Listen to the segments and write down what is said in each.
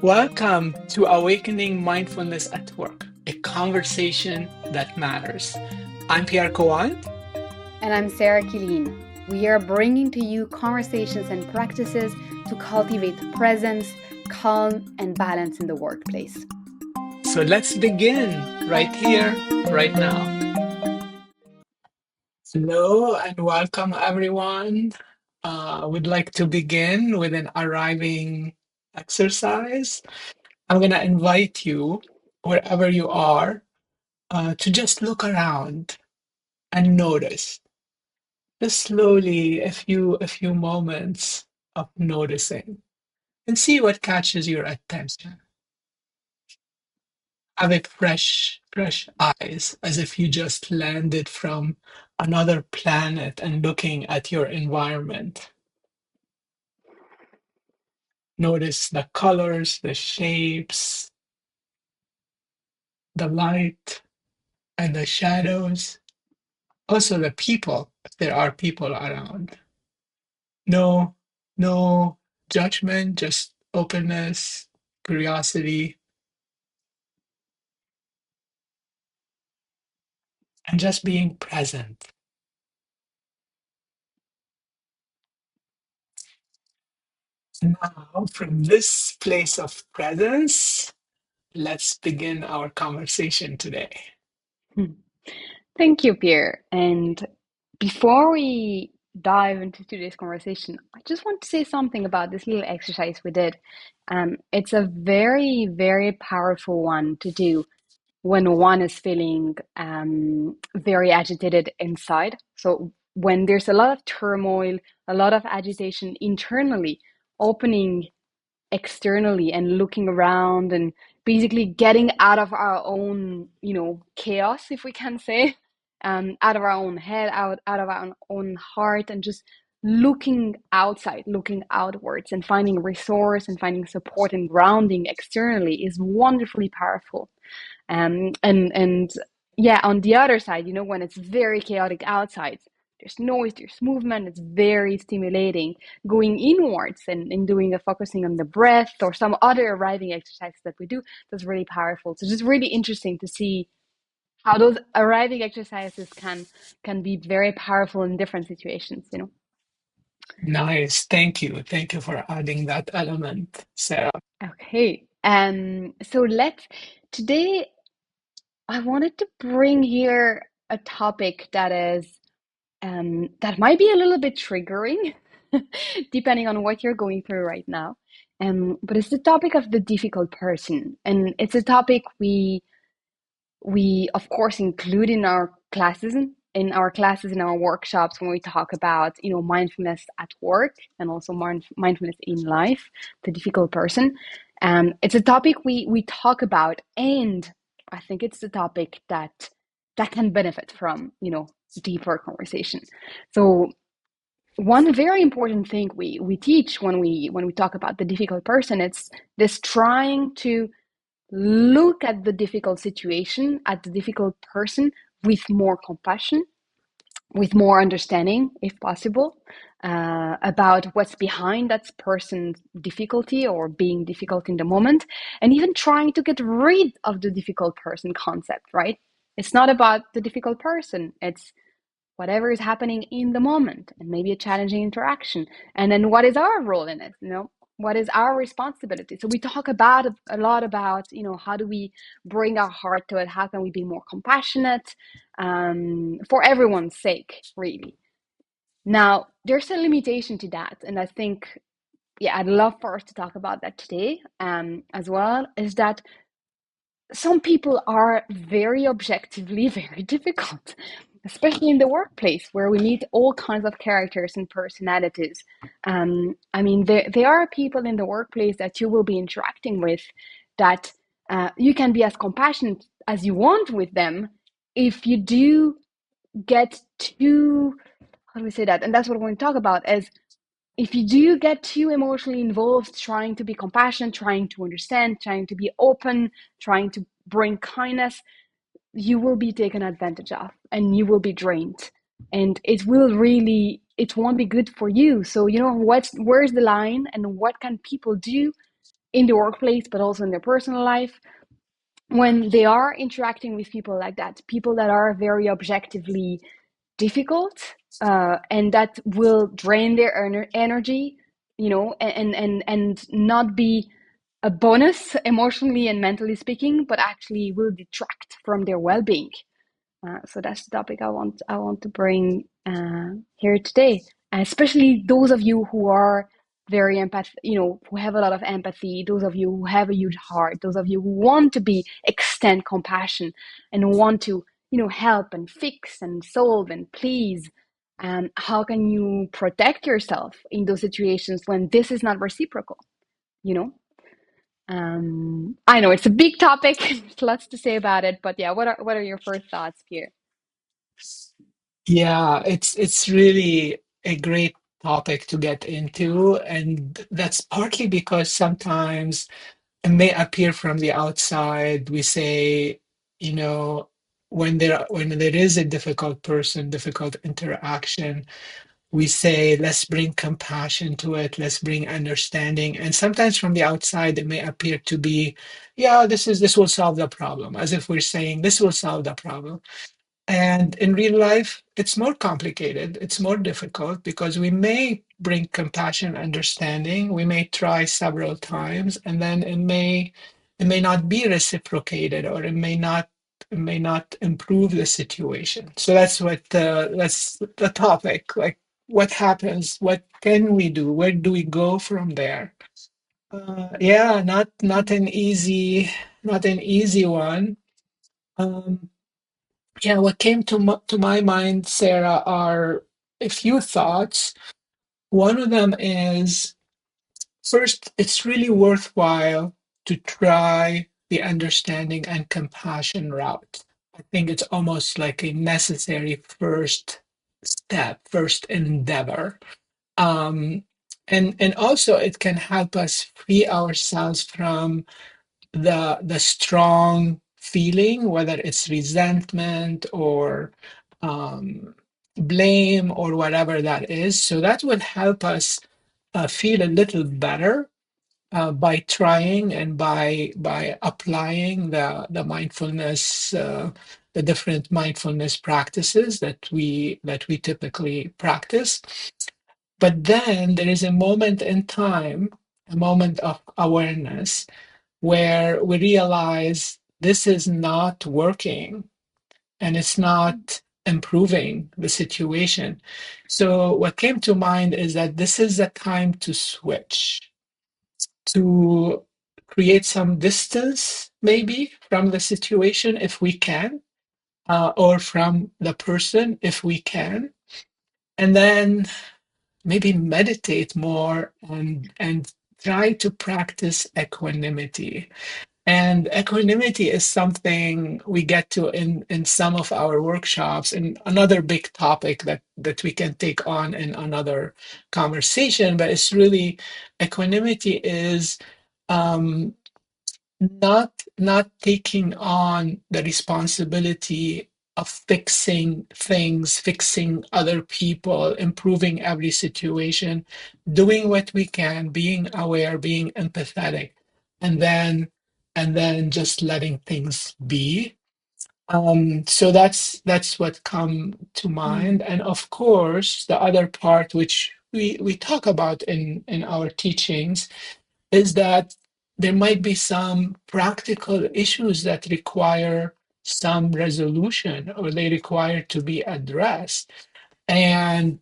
Welcome to Awakening Mindfulness at Work, a conversation that matters. I'm Pierre Coan. And I'm Sarah Killeen. We are bringing to you conversations and practices to cultivate presence, calm, and balance in the workplace. So let's begin right here, right now. Hello and welcome, everyone. We'd like to begin with an arriving exercise. I'm going to invite you, wherever you are, to just look around and notice. Just slowly, a few moments of noticing and see what catches your attention. Have a fresh eyes, as if you just landed from another planet and looking at your environment. Notice the colors, the shapes, the light, and the shadows. Also the people, if there are people around. No, no judgment, just openness, curiosity, and just being present. Now, from this place of presence, let's begin our conversation today. Thank you, Pierre. And before we dive into today's conversation, I just want to say something about this little exercise we did. It's a very, very powerful one to do when one is feeling very agitated inside. So when there's a lot of turmoil, a lot of agitation internally, opening externally and looking around and basically getting out of our own, chaos, if we can say, out of our own head, out of our own heart, and just looking outside, looking outwards, and finding resource and finding support and grounding externally is wonderfully powerful. And yeah, on the other side, when it's very chaotic outside, there's noise, there's movement, it's very stimulating. Going inwards and doing a focusing on the breath or some other arriving exercises that we do, that's really powerful. So just really interesting to see how those arriving exercises can be very powerful in different situations. Nice. Thank you. Thank you for adding that element, Sarah. Okay. So today I wanted to bring here a topic that might be a little bit triggering, depending on what you're going through right now. But it's the topic of the difficult person, and it's a topic we of course include in our classes, in our workshops when we talk about mindfulness at work and also mindfulness in life, the difficult person. It's a topic we talk about, and I think it's the topic that can benefit from deeper conversation. So one very important thing we teach when we talk about the difficult person, it's this trying to look at the difficult situation, at the difficult person with more compassion, with more understanding, if possible, about what's behind that person's difficulty or being difficult in the moment, and even trying to get rid of the difficult person concept, right? It's not about the difficult person, it's whatever is happening in the moment and maybe a challenging interaction. And then what is our role in it? What is our responsibility? So we talk about a lot about, how do we bring our heart to it? How can we be more compassionate for everyone's sake, really? Now, there's a limitation to that. And I think, yeah, I'd love for us to talk about that today as well, is that some people are very objectively very difficult, especially in the workplace where we meet all kinds of characters and personalities. I mean, there are people in the workplace that you will be interacting with that you can be as compassionate as you want with them. If you do get too, how do we say that? And that's what we're going to talk about, is if you do get too emotionally involved, trying to be compassionate, trying to understand, trying to be open, trying to bring kindness, you will be taken advantage of and you will be drained. And it won't be good for you. So, where's the line, and what can people do in the workplace, but also in their personal life, when they are interacting with people like that, people that are very objectively difficult, and that will drain their energy, and not be a bonus emotionally and mentally speaking, but actually will detract from their well-being. So that's the topic I want to bring here today, especially those of you who are very who have a lot of empathy, those of you who have a huge heart, those of you who want to be extend compassion and want to help and fix and solve and please. How can you protect yourself in those situations when this is not reciprocal? You know, I know it's a big topic, lots to say about it, but yeah, what are your first thoughts here? Yeah, it's really a great topic to get into, and that's partly because sometimes it may appear from the outside. We say, you know, when there is a difficult person, difficult interaction, we say, let's bring compassion to it, let's bring understanding. And sometimes from the outside, it may appear to be, yeah, this will solve the problem, as if we're saying this will solve the problem. And in real life, it's more complicated. It's more difficult because we may bring compassion, understanding. We may try several times, and then it may not be reciprocated, or it may not improve the situation. So that's the topic. Like, what happens? What can we do? Where do we go from there? Yeah, not an easy one. Um, yeah, what came to my mind, Sarah, are a few thoughts. One of them is, first, it's really worthwhile to try the understanding and compassion route. I think it's almost like a necessary first step, first endeavor. Um, and also it can help us free ourselves from the strong feeling, whether it's resentment or blame or whatever that is. So that would help us feel a little better by trying and by applying the mindfulness, the different mindfulness practices that we typically practice. But then there is a moment in time, a moment of awareness, where we realize this is not working and it's not improving the situation. So, what came to mind is that this is the time to switch, to create some distance, maybe from the situation if we can, or from the person if we can. And then maybe meditate more and try to practice equanimity. And equanimity is something we get to in some of our workshops, and another big topic that we can take on in another conversation. But it's really, equanimity is um, not taking on the responsibility of fixing things, fixing other people, improving every situation, doing what we can, being aware, being empathetic, and then just letting things be. So that's what come to mind. Mm, And of course, the other part which we talk about in our teachings is that there might be some practical issues that require some resolution, or they require to be addressed. And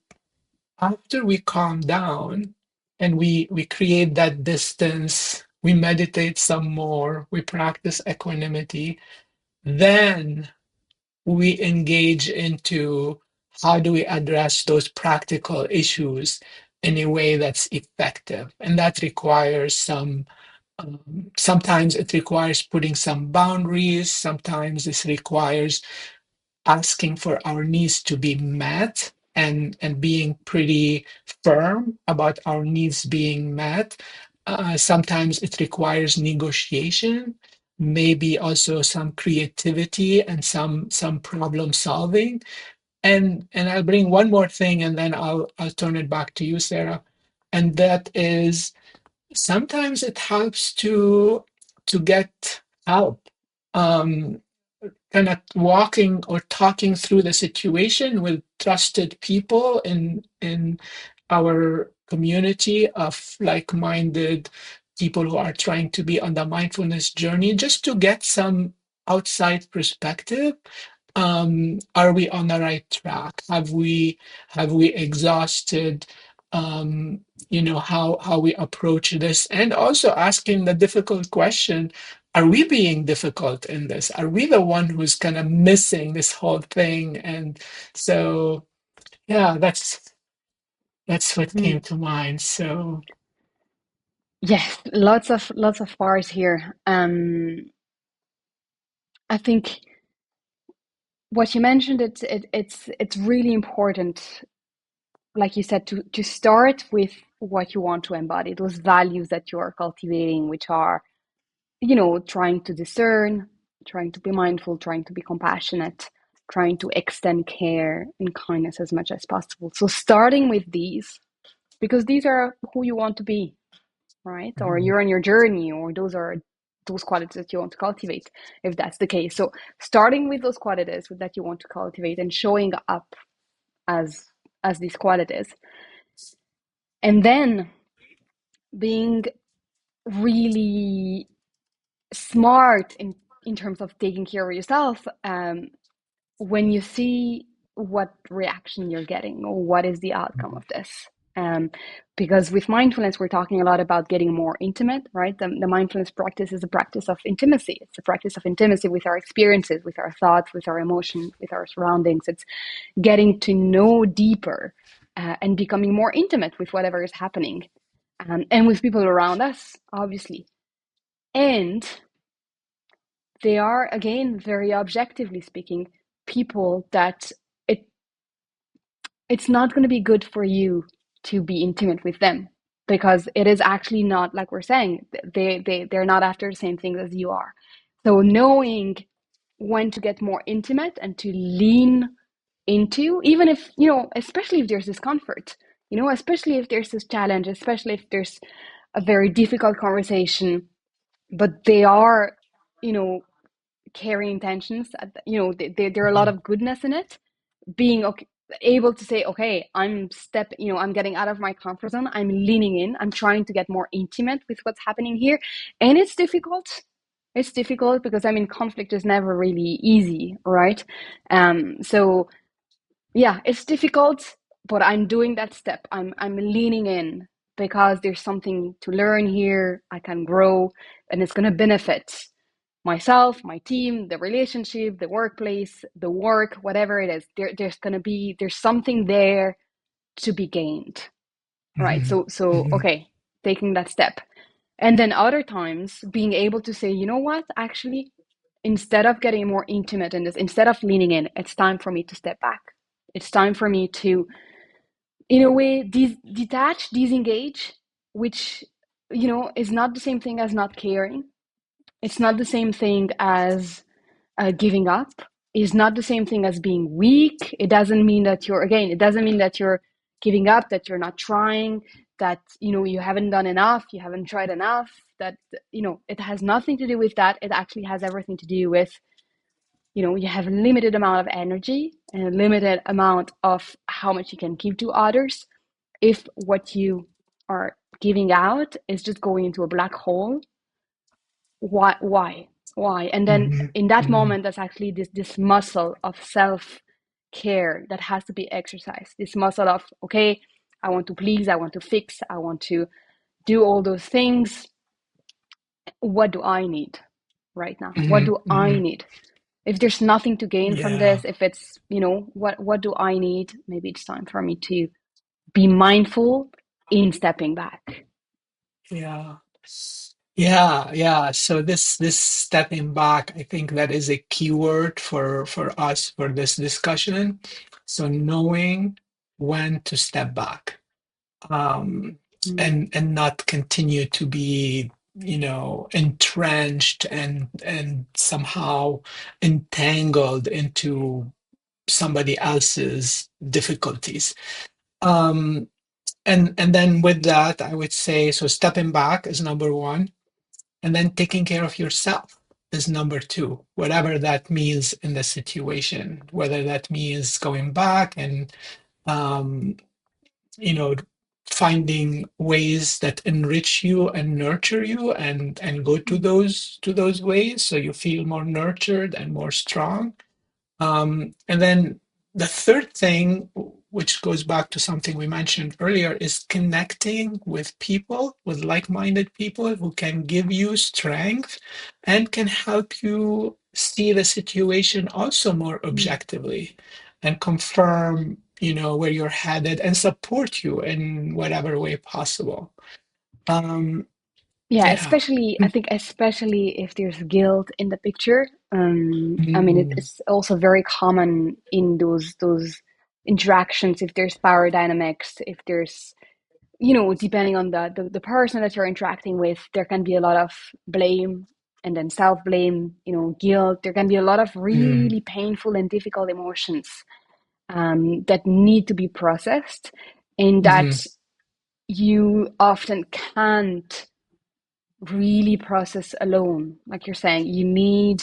after we calm down and we create that distance, we meditate some more, we practice equanimity, then we engage into how do we address those practical issues in a way that's effective. And that requires sometimes it requires putting some boundaries. Sometimes this requires asking for our needs to be met, and being pretty firm about our needs being met. Sometimes it requires negotiation, maybe also some creativity and some problem solving. And I'll bring one more thing, and then I'll turn it back to you, Sarah. And that is, sometimes it helps to get help. Um, Kind of walking or talking through the situation with trusted people in our community of like-minded people who are trying to be on the mindfulness journey, just to get some outside perspective. Are we on the right track? Have we exhausted how we approach this, and also asking the difficult question, are we being difficult in this? Are we the one who's kind of missing this whole thing? And so, yeah, that's what came Mm. to mind. So, Yes, lots of bars here. I think what you mentioned, it's really important, like you said, to start with what you want to embody, those values that you are cultivating, which are, trying to discern, trying to be mindful, trying to be compassionate, trying to extend care and kindness as much as possible. So starting with these, because these are who you want to be, right? Or mhm, you're on your journey, or those are those qualities that you want to cultivate, if that's the case. So starting with those qualities that you want to cultivate and showing up as these qualities, and then being really smart in terms of taking care of yourself, when you see what reaction you're getting or what is the outcome of this. um, because with mindfulness we're talking a lot about getting more intimate, right? The mindfulness practice is a practice of intimacy. It's a practice of intimacy with our experiences, with our thoughts, with our emotions, with our surroundings. It's getting to know deeper, and becoming more intimate with whatever is happening, and with people around us, obviously. And they are, again, very objectively speaking, people that it it's not going to be good for you to be intimate with them, because it is actually not, like we're saying, they're not after the same things as you are. So knowing when to get more intimate and to lean into, even if, especially if there's discomfort, especially if there's this challenge, especially if there's a very difficult conversation, but they are, you know carrying intentions, there are a lot mhm, of goodness in it. Being okay, able to say, okay, I'm getting out of my comfort zone, I'm leaning in, I'm trying to get more intimate with what's happening here. And it's difficult because, I mean, conflict is never really easy, right? So yeah, it's difficult, but I'm doing that step. I'm leaning in because there's something to learn here. I can grow, and it's going to benefit myself, my team, the relationship, the workplace, the work, whatever it is. There's something there to be gained, right? mhm, So mhm, okay, taking that step. And then other times being able to say, you know what, actually, instead of getting more intimate in this, instead of leaning in, it's time for me to step back. It's time for me to, in a way, detach, disengage, which, is not the same thing as not caring. It's not the same thing as giving up. Is not the same thing as being weak. It doesn't mean that it doesn't mean that you're giving up, that you're not trying, that, you haven't done enough, you haven't tried enough, that, it has nothing to do with that. It actually has everything to do with, you have a limited amount of energy and a limited amount of how much you can give to others. If what you are giving out is just going into a black hole, why? And then mhm, in that mhm, moment, that's actually this muscle of self care that has to be exercised. This muscle of, okay, I want to please, I want to fix, I want to do all those things. What do I need right now? What mhm, do I mhm. need? If there's nothing to gain from Yeah, this, if it's, what do I need? Maybe it's time for me to be mindful in stepping back. yeah. Yeah. So this stepping back, I think that is a key word for us for this discussion. So knowing when to step back, um, Mm. and not continue to be, entrenched and somehow entangled into somebody else's difficulties. Um, and then with that, I would say, so stepping back is number one, and then taking care of yourself is number two, whatever that means in the situation, whether that means going back and um, you know, finding ways that enrich you and nurture you, and go to those ways so you feel more nurtured and more strong. And then the third thing, which goes back to something we mentioned earlier, is connecting with people, with like-minded people who can give you strength and can help you see the situation also more Mm. objectively and confirm, where you're headed and support you in whatever way possible. Um, Yeah, yeah. especially, I think, especially if there's guilt in the picture. I mean, Mm, it's also very common in those interactions. If there's power dynamics, if there's, depending on the person that you're interacting with, there can be a lot of blame and then self-blame, guilt. There can be a lot of mm, really painful and difficult emotions that need to be processed, and mhm, that you often can't really process alone. Like you're saying, you need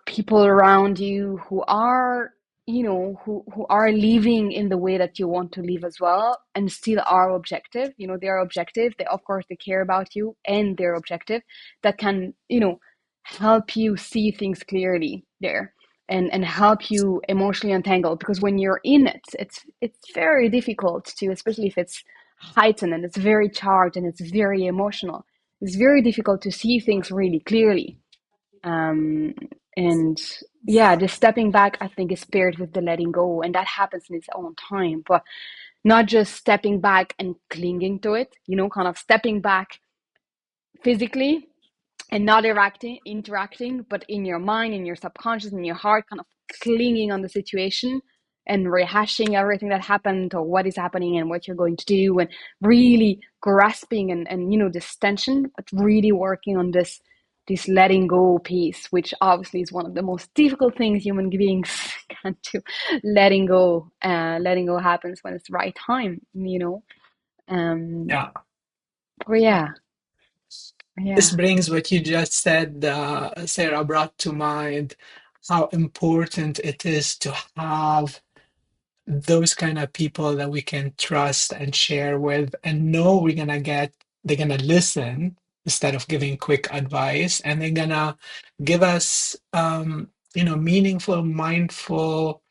people around you who are, who are living in the way that you want to live as well, and still are objective. They are objective. They, of course, they care about you, and they're objective. That can, help you see things clearly there, and help you emotionally untangle. Because when you're in it, it's very difficult to, especially if it's heightened and it's very charged and it's very emotional. It's very difficult to see things really clearly. um, and yeah, the stepping back, I think, is paired with the letting go, and that happens in its own time. But not just stepping back and clinging to it, kind of stepping back physically and not interacting, but in your mind, in your subconscious, in your heart, kind of clinging on the situation and rehashing everything that happened or what is happening and what you're going to do, and really grasping and this tension, but really working on this letting go piece, which obviously is one of the most difficult things human beings can do. Letting go happens when it's the right time. um yeah. but yeah, This yeah. brings what you just said, Sarah, brought to mind how important it is to have those kind of people that we can trust and share with and know they're gonna listen instead of giving quick advice, and they're gonna give us meaningful, mindful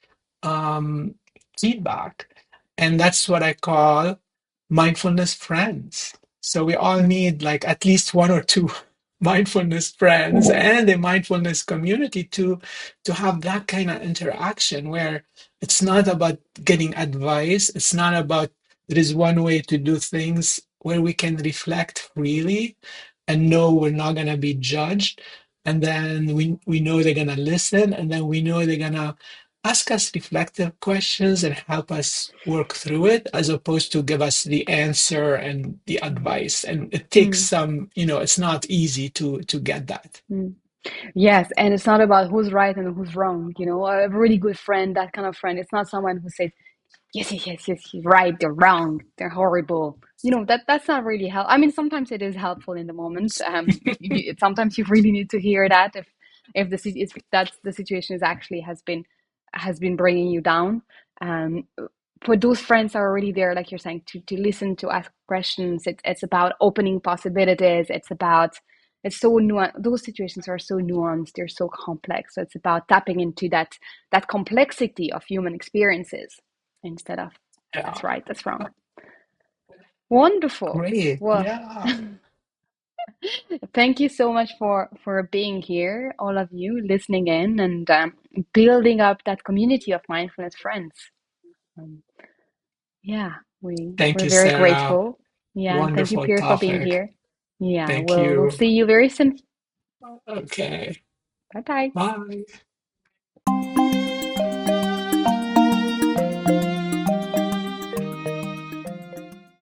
um, feedback. And that's what I call mindfulness friends. So we all need like at least one or two mindfulness friends and a mindfulness community to have that kind of interaction where it's not about getting advice. It's not about there is one way to do things, where we can reflect freely and know we're not going to be judged. And then we know they're going to listen, and then we know they're going to ask us reflective questions and help us work through it, as opposed to give us the answer and the advice. And it takes Mm, some, it's not easy to get that. mm. Yes, and it's not about who's right and who's wrong. A really good friend, that kind of friend, it's not someone who says, yes, yes, yes, yes, you're right, they're wrong, they're horrible. That's not really help. I mean, sometimes it is helpful in the moment. Sometimes you really need to hear that if that's the situation is actually has been bringing you down. Um, but those friends are already there, like you're saying, to listen, to ask questions. It's about opening possibilities. It's so nuanced. Those situations are so nuanced. They're so complex. So it's about tapping into that complexity of human experiences instead of Yeah. that's right, that's wrong. Wonderful. Great. Well, Yeah. thank you so much for being here, all of you listening in, and building up that community of mindfulness friends. Um, yeah, Thank we're you, very Sarah. grateful. Yeah, and thank you, Wonderful Pierre, for being topic. here. Yeah, Thank we'll you. see you very soon. Okay. Bye bye. Bye.